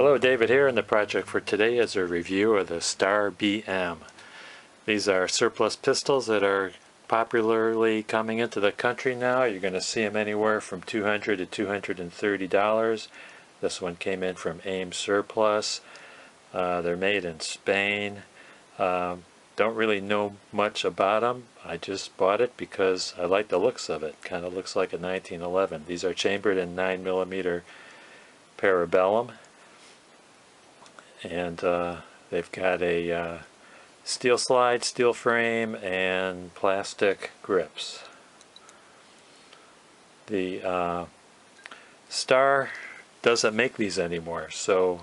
Hello, David here, and the project for today is a review of the Star BM. These are surplus pistols that are popularly coming into the country now. You're going to see them anywhere from $200 to $230. This one came in from AIM Surplus. They're made in Spain. Don't really know much about them. I just bought it because I like the looks of it. Kind of looks like a 1911. These are chambered in 9mm parabellum. And they've got a steel slide, steel frame, and plastic grips. The Star doesn't make these anymore, so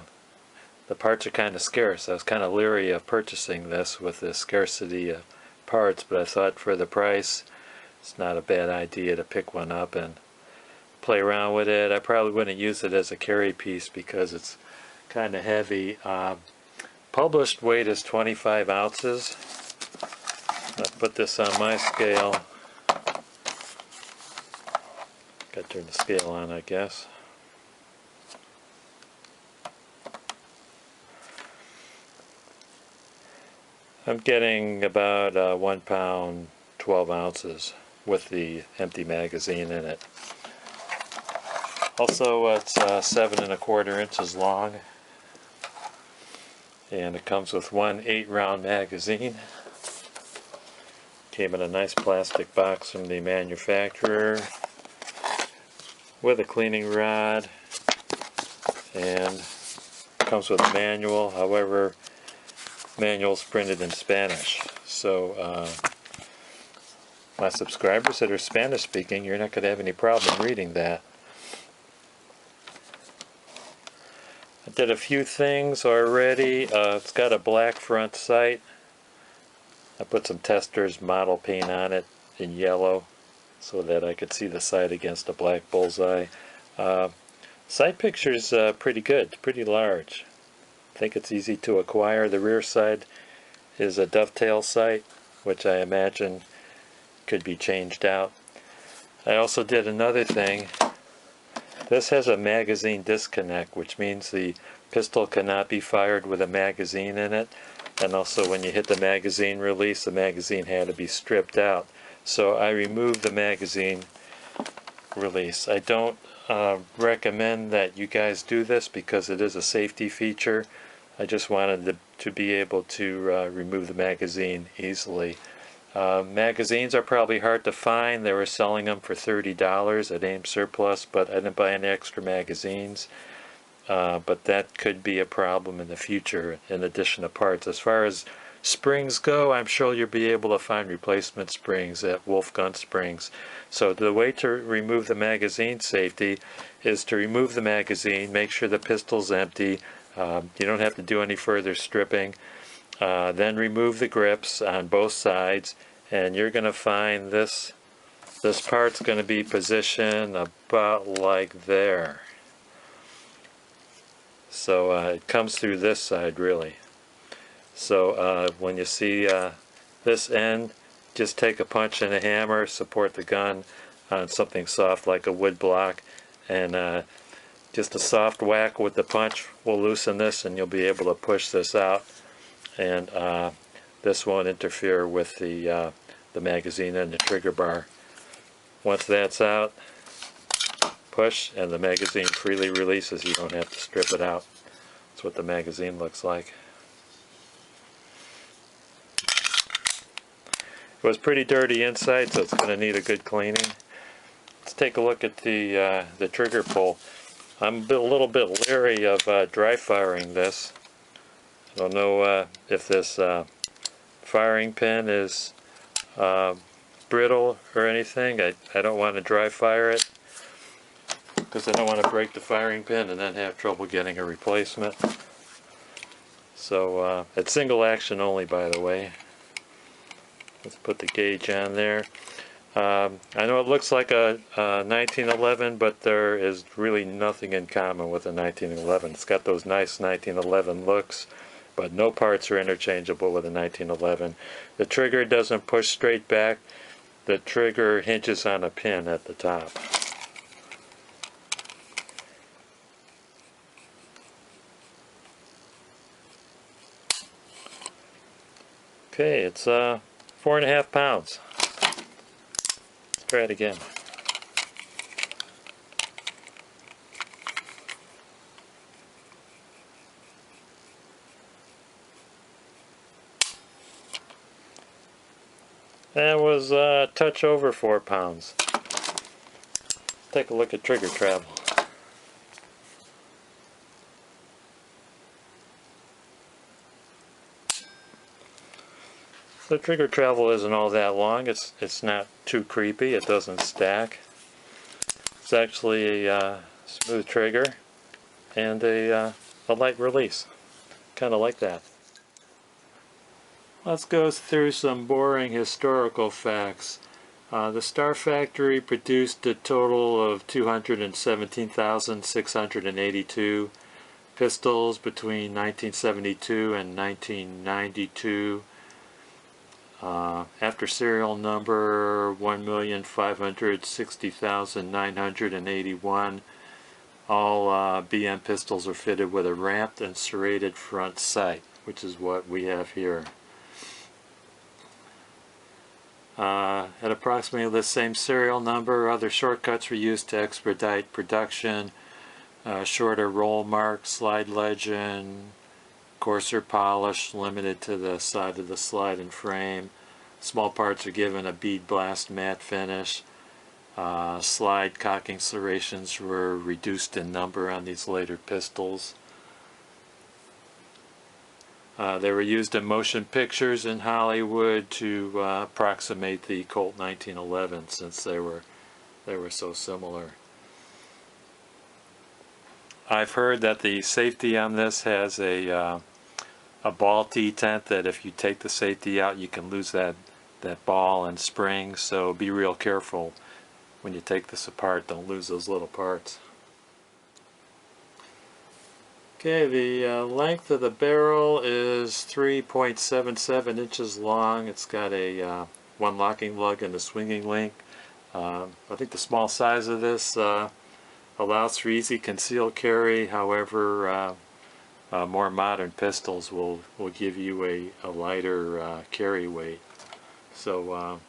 the parts are kind of scarce. I was kind of leery of purchasing this with the scarcity of parts, but I thought for the price it's not a bad idea to pick one up and play around with it. I probably wouldn't use it as a carry piece because it's kind of heavy. Published weight is 25 ounces. I'll put this on my scale. Got to turn the scale on, I guess. I'm getting about 1 pound 12 ounces with the empty magazine in it. Also, it's 7 1/4 inches long, and it comes with one 8-round magazine. Came in a nice plastic box from the manufacturer with a cleaning rod, and comes with a manual. However, manual's printed in Spanish, so my subscribers that are Spanish speaking, you're not going to have any problem reading that. I did a few things already. It's got a black front sight. I put some Testors model paint on it in yellow so that I could see the sight against a black bullseye. Sight picture's pretty good, pretty large. I think it's easy to acquire. The rear side is a dovetail sight, which I imagine could be changed out. I also did another thing. This has a magazine disconnect, which means the pistol cannot be fired with a magazine in it. And also when you hit the magazine release, the magazine had to be stripped out. So I removed the magazine release. I don't recommend that you guys do this because it is a safety feature. I just wanted to be able to remove the magazine easily. Magazines are probably hard to find. They were selling them for $30 at AIM Surplus, but I didn't buy any extra magazines. But that could be a problem in the future in addition to parts. As far as springs go, I'm sure you'll be able to find replacement springs at Wolf Gun Springs. So the way to remove the magazine safety is to remove the magazine, make sure the pistol's empty. You don't have to do any further stripping. Then remove the grips on both sides, and you're going to find this part's going to be positioned about like there. So it comes through this side really. So when you see this end, just take a punch and a hammer, support the gun on something soft like a wood block, and just a soft whack with the punch will loosen this, and you'll be able to push this out. And this won't interfere with the magazine and the trigger bar. Once that's out, push and the magazine freely releases. You don't have to strip it out. That's what the magazine looks like. It was pretty dirty inside, so it's going to need a good cleaning. Let's take a look at the trigger pull. I'm a little bit leery of dry firing this. I don't know if this firing pin is brittle or anything. I don't want to dry fire it because I don't want to break the firing pin and then have trouble getting a replacement. So it's single action only, by the way. Let's put the gauge on there. I know it looks like a 1911, but there is really nothing in common with a 1911. It's got those nice 1911 looks, but no parts are interchangeable with a 1911. The trigger doesn't push straight back. The trigger hinges on a pin at the top. Okay, it's 4.5 pounds. Let's try it again. That was a touch over 4 pounds. Take a look at trigger travel. The trigger travel isn't all that long. It's not too creepy. It doesn't stack. It's actually a smooth trigger and a light release. Kind of like that. Let's go through some boring historical facts. The Star Factory produced a total of 217,682 pistols between 1972 and 1992. After serial number 1,560,981, all BM pistols are fitted with a ramped and serrated front sight, which is what we have here. At approximately the same serial number, other shortcuts were used to expedite production. Shorter roll mark, slide legend, coarser polish limited to the side of the slide and frame. Small parts are given a bead blast matte finish. Slide cocking serrations were reduced in number on these later pistols. They were used in motion pictures in Hollywood to approximate the Colt 1911, since they were so similar. I've heard that the safety on this has a ball T-tent, that if you take the safety out you can lose that ball and spring, so be real careful when you take this apart. Don't lose those little parts. Okay, the length of the barrel is 3.77 inches long. It's got a one locking lug and a swinging link. I think the small size of this allows for easy concealed carry. However, more modern pistols will give you a lighter carry weight. So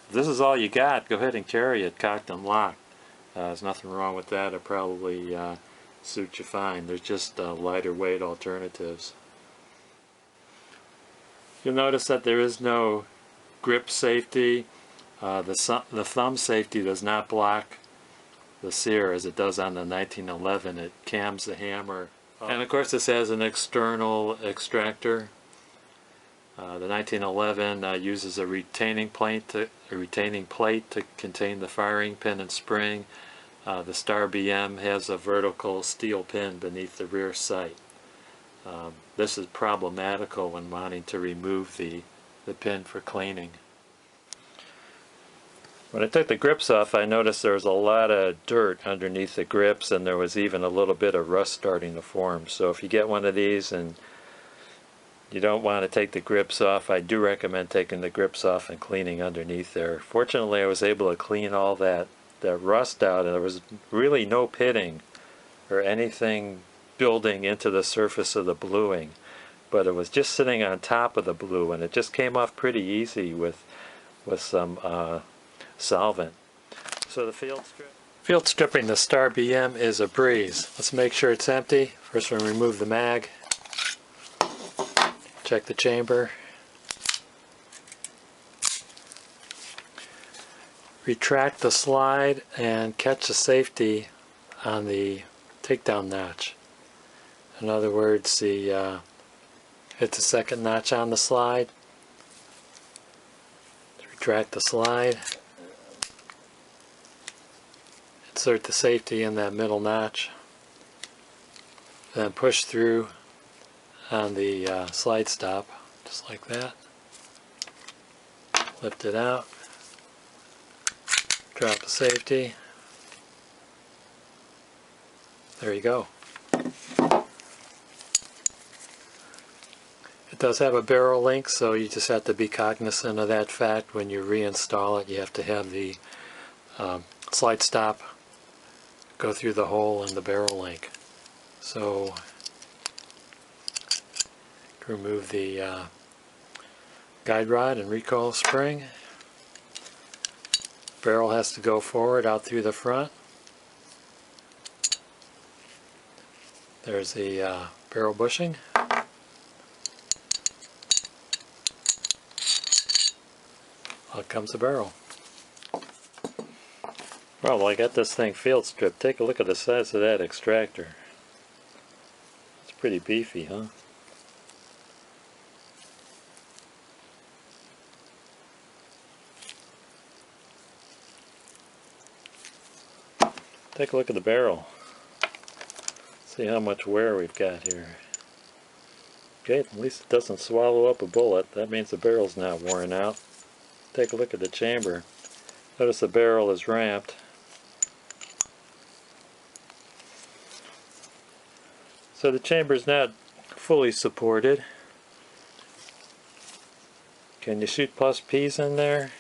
if this is all you got, go ahead and carry it cocked and locked. There's nothing wrong with that. It probably suit you fine. There's just lighter weight alternatives. You'll notice that there is no grip safety. The thumb safety does not block the sear as it does on the 1911. It cams the hammer. And of course this has an external extractor. The 1911 uses a retaining plate to contain the firing pin and spring. The Star BM has a vertical steel pin beneath the rear sight. This is problematical when wanting to remove the pin for cleaning. When I took the grips off, I noticed there was a lot of dirt underneath the grips, and there was even a little bit of rust starting to form. So if you get one of these and you don't want to take the grips off, I do recommend taking the grips off and cleaning underneath there. Fortunately, I was able to clean all that rust out, and there was really no pitting or anything building into the surface of the bluing, but it was just sitting on top of the blue, and it just came off pretty easy with some solvent. So the field stripping the Star BM is a breeze. Let's make sure it's empty. First we'll remove the mag, check the chamber, retract the slide and catch the safety on the takedown notch. In other words, hit the second notch on the slide, retract the slide, insert the safety in that middle notch, then push through on the slide stop, just like that. Lift it out, drop the safety. There you go. It does have a barrel link, so you just have to be cognizant of that fact. When you reinstall it, you have to have the slide stop go through the hole in the barrel link. So remove the guide rod and recoil spring. Barrel has to go forward out through the front. There's the barrel bushing. Out comes the barrel. Well, I got this thing field stripped. Take a look at the size of that extractor. It's pretty beefy, huh? Take a look at the barrel. See how much wear we've got here. Okay, at least it doesn't swallow up a bullet. That means the barrel's not worn out. Take a look at the chamber. Notice the barrel is ramped. So the chamber's not fully supported. Can you shoot plus P's in there?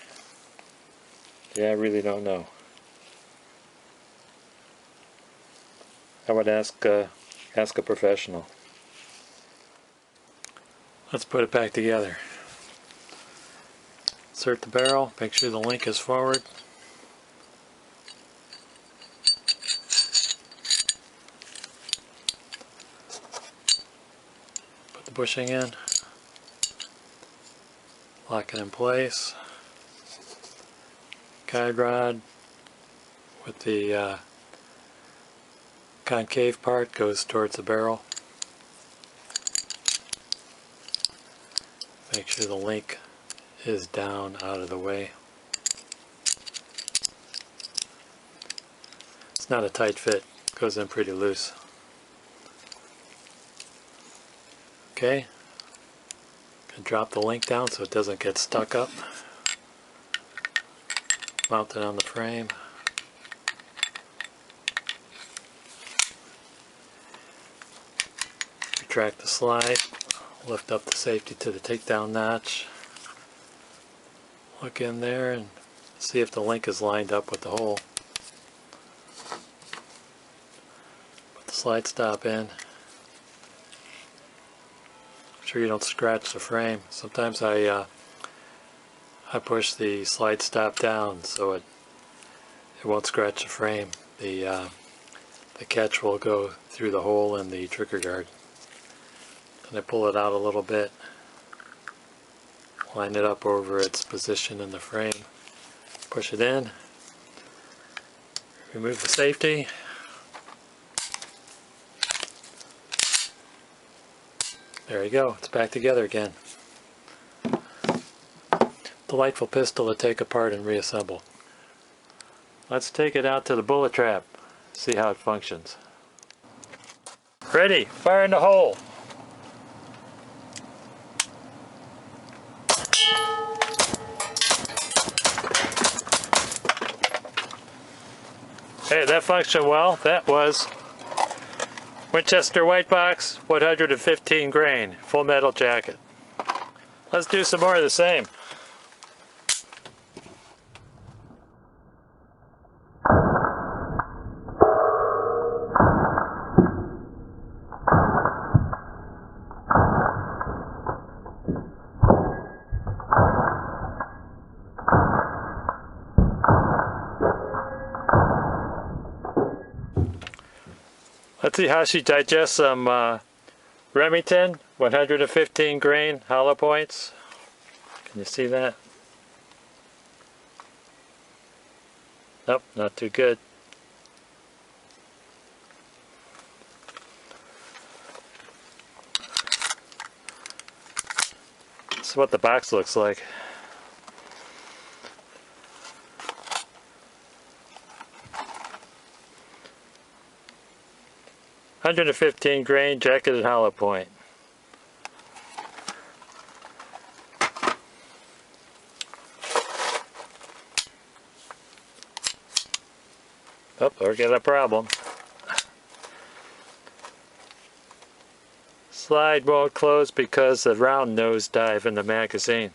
Yeah, I really don't know. I would ask a professional. Let's put it back together. Insert the barrel, make sure the link is forward. Put the bushing in. Lock it in place. Guide rod with the concave part goes towards the barrel. Make sure the link is down out of the way. It's not a tight fit, goes in pretty loose. Okay, can drop the link down so it doesn't get stuck up. Mount it on the frame. Retract the slide, lift up the safety to the takedown notch. Look in there and see if the link is lined up with the hole. Put the slide stop in. Make sure you don't scratch the frame. Sometimes I push the slide stop down so it won't scratch the frame. The catch will go through the hole in the trigger guard. And I pull it out a little bit. Line it up over its position in the frame, push it in, remove the safety, there you go, it's back together again. Delightful pistol to take apart and reassemble. Let's take it out to the bullet trap, see how it functions. Ready, fire in the hole. Hey, that functioned well. That was Winchester White Box, 115 grain, full metal jacket. Let's do some more of the same. Let's see how she digests some Remington 115 grain hollow points. Can you see that? Nope, not too good. This is what the box looks like. .115 grain jacketed hollow point. Oh, we got a problem. Slide won't close because the round nose dive in the magazine.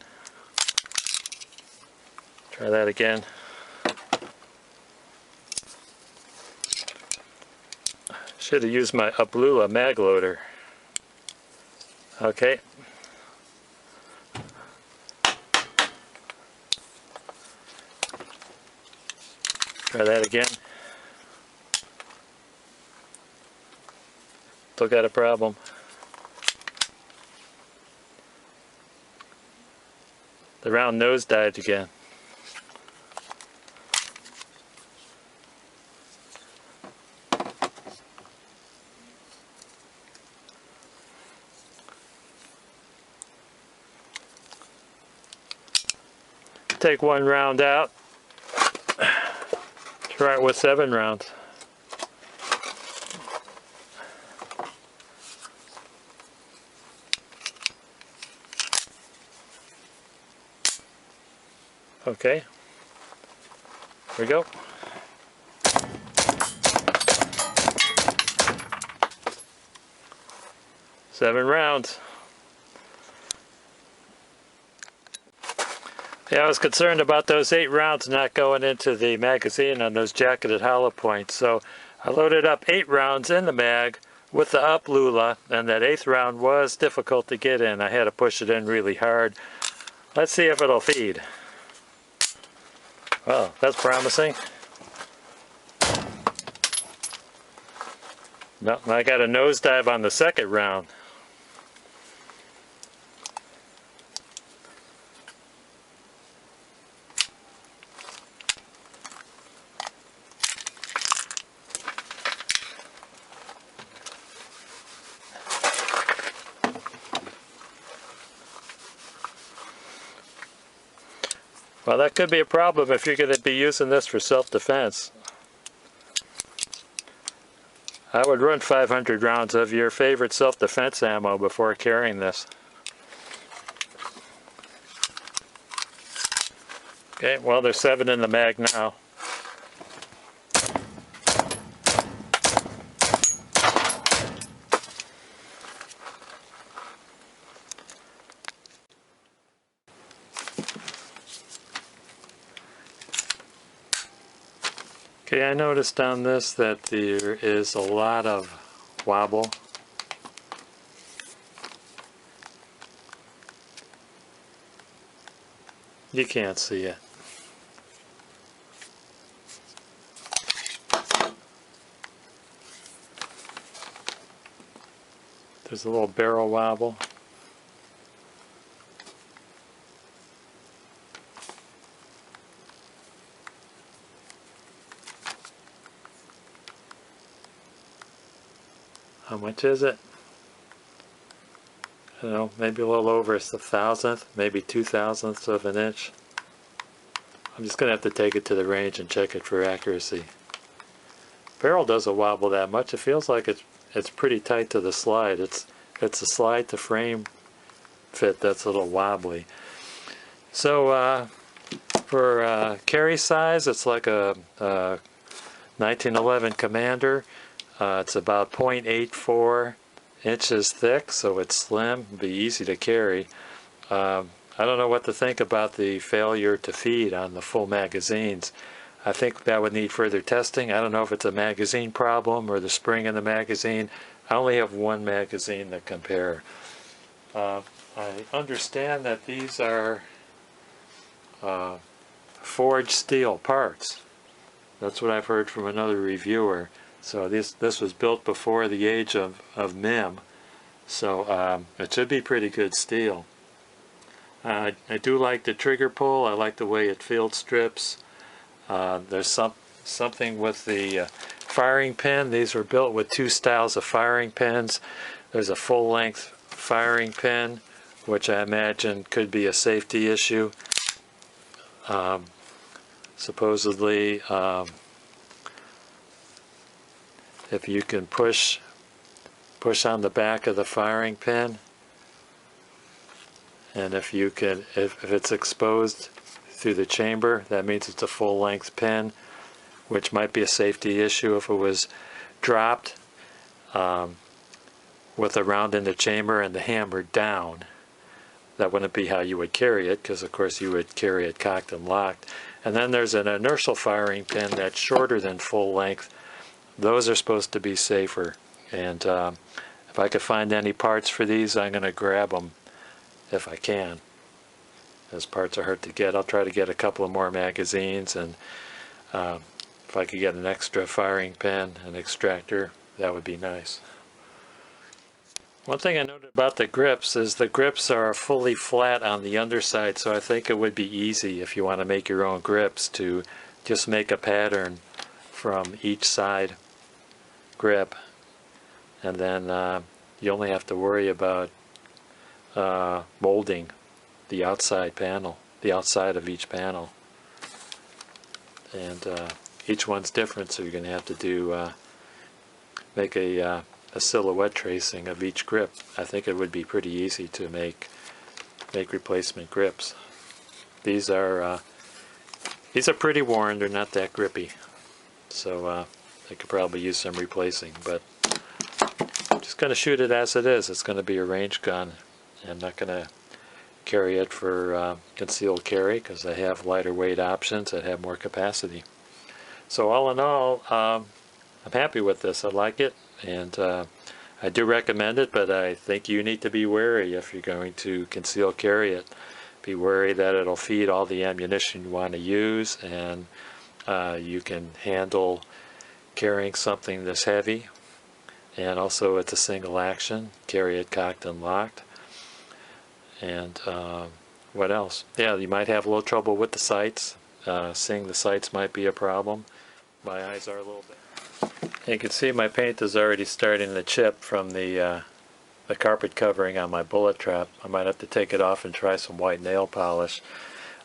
Try that again. Should have used my Ablula mag loader. Okay. Try that again. Still got a problem. The round nose died again. Take one round out. Try it with 7 rounds. Okay, here we go. Seven rounds. Yeah, I was concerned about those 8 rounds not going into the magazine on those jacketed hollow points, so I loaded up 8 rounds in the mag with the up lula, and that 8th round was difficult to get in. I had to push it in really hard. Let's see if it'll feed. Well, that's promising. No, I got a nosedive on the 2nd round. Well, that could be a problem if you're going to be using this for self-defense. I would run 500 rounds of your favorite self-defense ammo before carrying this. Okay, well, there's 7 in the mag now. Okay, I noticed on this that there is a lot of wobble. You can't see it. There's a little barrel wobble. How much is it? I don't know, maybe a little over a 1,000th, maybe 2,000ths of an inch. I'm just going to have to take it to the range and check it for accuracy. Barrel doesn't wobble that much. It feels like it's pretty tight to the slide. It's a slide to frame fit that's a little wobbly. So for carry size, it's like a 1911 Commander. It's about 0.84 inches thick, so it's slim, be easy to carry. I don't know what to think about the failure to feed on the full magazines. I think that would need further testing. I don't know if it's a magazine problem or the spring in the magazine. I only have one magazine to compare. I understand that these are forged steel parts. That's what I've heard from another reviewer. So this was built before the age of MIM, so it should be pretty good steel. I do like the trigger pull. I like the way it field strips. There's something with the firing pin. These were built with 2 styles of firing pins. There's a full-length firing pin, which I imagine could be a safety issue. Supposedly, if you can push on the back of the firing pin, and if it's exposed through the chamber, that means it's a full-length pin, which might be a safety issue if it was dropped with a round in the chamber and the hammer down. That wouldn't be how you would carry it, because of course you would carry it cocked and locked. And then there's an inertial firing pin that's shorter than full length. Those are supposed to be safer, and if I could find any parts for these, I'm going to grab them if I can. Those parts are hard to get. I'll try to get a couple of more magazines and If I could get an extra firing pin and extractor, that would be nice. One thing I noted about the grips is the grips are fully flat on the underside, so I think it would be easy if you want to make your own grips to just make a pattern from each side grip, and then you only have to worry about molding the outside panel, the outside of each panel. And each one's different, so you're going to have to do make a silhouette tracing of each grip. I think it would be pretty easy to make replacement grips. These are pretty worn. They're not that grippy, so I could probably use some replacing. But I'm just going to shoot it as it is. It's going to be a range gun. I'm not going to carry it for concealed carry because I have lighter weight options that have more capacity. So all in all, I'm happy with this. I like it, and I do recommend it, but I think you need to be wary if you're going to conceal carry it. Be wary that it'll feed all the ammunition you want to use, and you can handle carrying something this heavy. And also it's a single action, carry it cocked and locked. And what else? Yeah, you might have a little trouble with the sights. Seeing the sights might be a problem. My eyes are a little bit. You can see my paint is already starting to chip from the carpet covering on my bullet trap. I might have to take it off and try some white nail polish.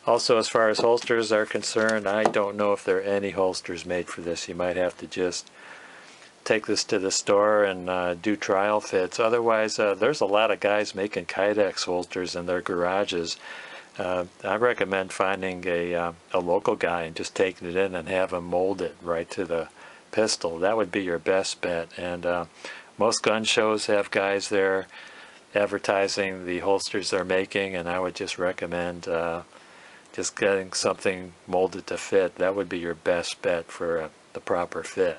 Also, as far as holsters are concerned, I don't know if there are any holsters made for this. You might have to just take this to the store and do trial fits. Otherwise, there's a lot of guys making Kydex holsters in their garages. I recommend finding a local guy and just taking it in and have him mold it right to the pistol. That would be your best bet. And most gun shows have guys there advertising the holsters they're making, and I would just recommend just getting something molded to fit. That would be your best bet for the proper fit.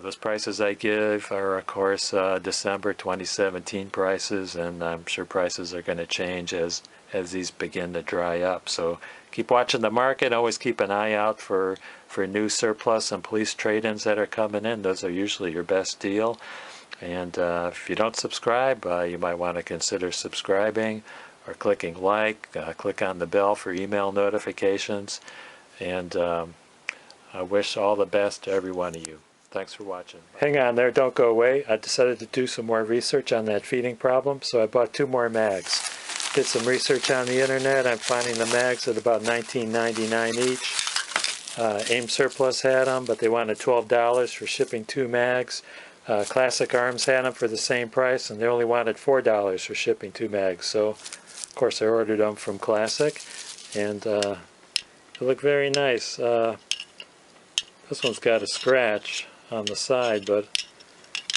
Those prices I give are, of course, December 2017 prices, and I'm sure prices are going to change as these begin to dry up. So keep watching the market. Always keep an eye out for new surplus and police trade-ins that are coming in. Those are usually your best deal. And if you don't subscribe, you might want to consider subscribing or clicking like. Click on the bell for email notifications. And I wish all the best to every one of you. Thanks for watching. Hang on there, don't go away. I decided to do some more research on that feeding problem, so I bought 2 more mags. Did some research on the internet. I'm finding the mags at about $19.99 each. AIM Surplus had them, but they wanted $12 for shipping 2 mags. Classic Arms had them for the same price, and they only wanted $4 for shipping 2 mags. So, of course, I ordered them from Classic, and they look very nice. This one's got a scratch on the side, but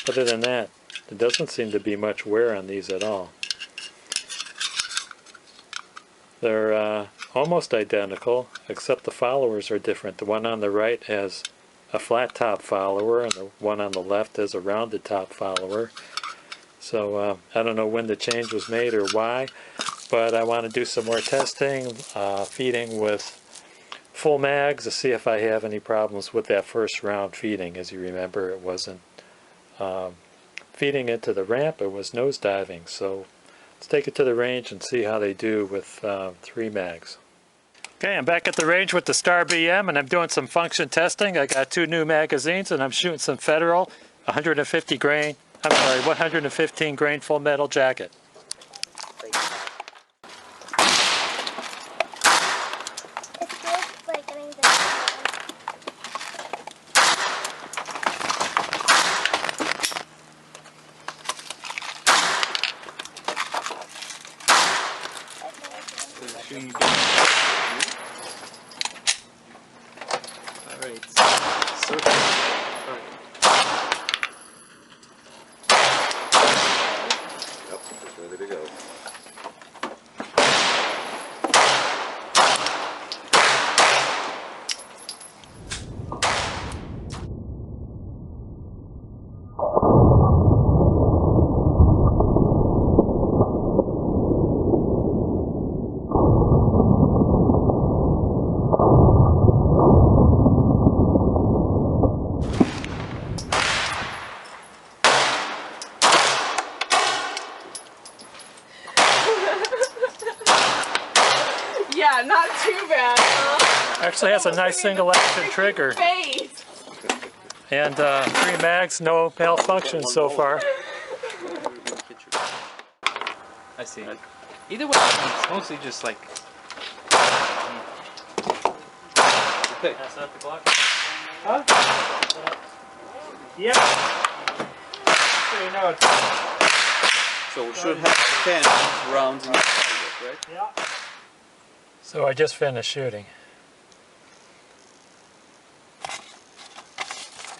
other than that, there doesn't seem to be much wear on these at all. They're almost identical, except the followers are different. The one on the right has a flat top follower, and the one on the left has a rounded top follower. So I don't know when the change was made or why, but I want to do some more testing, feeding with full mags to see if I have any problems with that first round feeding. As you remember, it wasn't feeding into the ramp, it was nosediving. So let's take it to the range and see how they do with 3 mags. Okay, I'm back at the range with the Star BM, and I'm doing some function testing. I got 2 new magazines, and I'm shooting some Federal 115 grain full metal jacket. Alright, so Yep, it's ready to go. Yeah, not too bad, huh? Actually has a nice single action trigger. Face. And 3 mags, no malfunction so far. I see. Either way, it's mostly just like. Okay. Pass out the Glock? Huh? Yeah. So you know it's... So we should have 10 rounds in the target, right? Yeah. So I just finished shooting.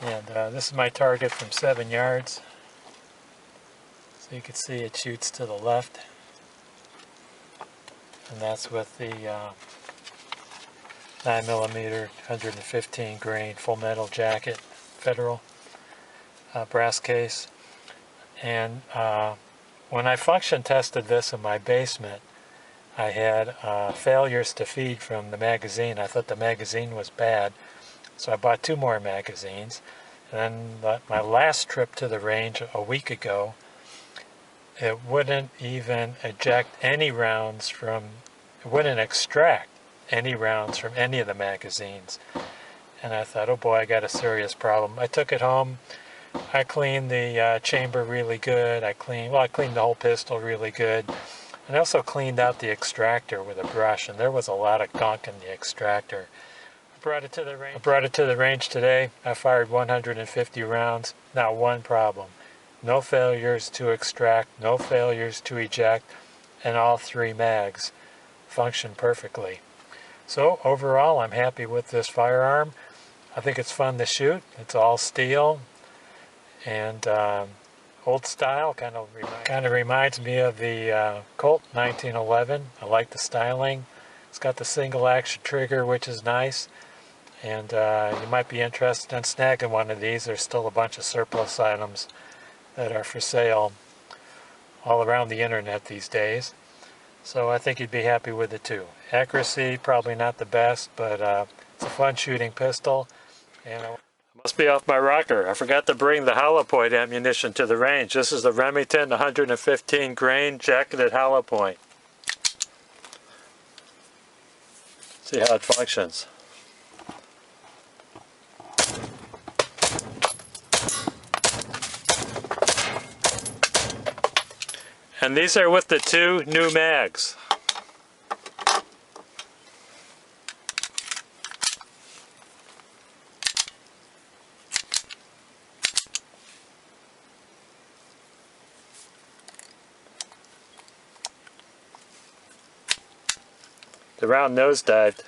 And this is my target from 7 yards. So you can see it shoots to the left. And that's with the 9mm 115 grain full metal jacket, Federal brass case. And when I function tested this in my basement, I had failures to feed from the magazine. I thought the magazine was bad, so I bought 2 more magazines. And then my last trip to the range a week ago, it wouldn't even eject any rounds from, it wouldn't extract any rounds from any of the magazines. And I thought, oh boy, I got a serious problem. I took it home. I cleaned the chamber really good. I cleaned the whole pistol really good. And I also cleaned out the extractor with a brush, and there was a lot of gunk in the extractor. I brought it to the range today. I fired 150 rounds. Not one problem. No failures to extract, no failures to eject, and all 3 mags function perfectly. So overall, I'm happy with this firearm. I think it's fun to shoot. It's all steel and old style. Kind of reminds me of the Colt 1911. I like the styling. It's got the single action trigger, which is nice. And you might be interested in snagging one of these. There's still a bunch of surplus items that are for sale all around the internet these days. So I think you'd be happy with it too. Accuracy, probably not the best, but it's a fun shooting pistol. And I must be off my rocker. I forgot to bring the hollow point ammunition to the range. This is the Remington 115 grain jacketed hollow point. See how it functions. And these are with the 2 new mags. The round nosedived.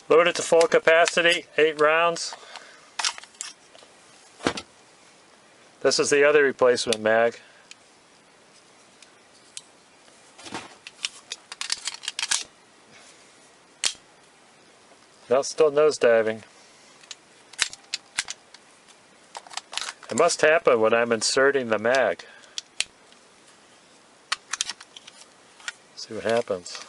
Loaded to full capacity, 8 rounds. This is the other replacement mag. No, still nosediving. It must happen when I'm inserting the mag. See what happens.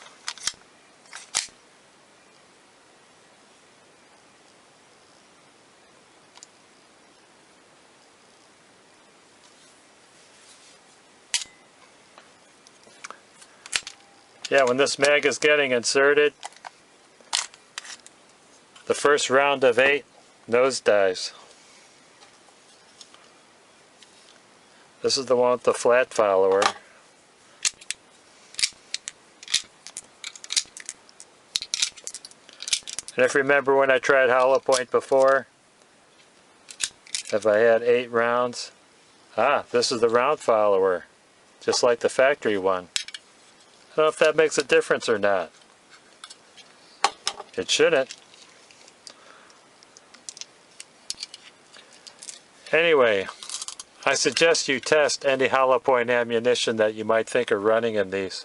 Yeah, when this mag is getting inserted, the first round of 8 nosedives. This is the one with the flat follower. And if you remember when I tried hollow point before, if I had 8 rounds, this is the round follower, just like the factory one. I don't know if that makes a difference or not. It shouldn't. Anyway, I suggest you test any hollow point ammunition that you might think of running in these.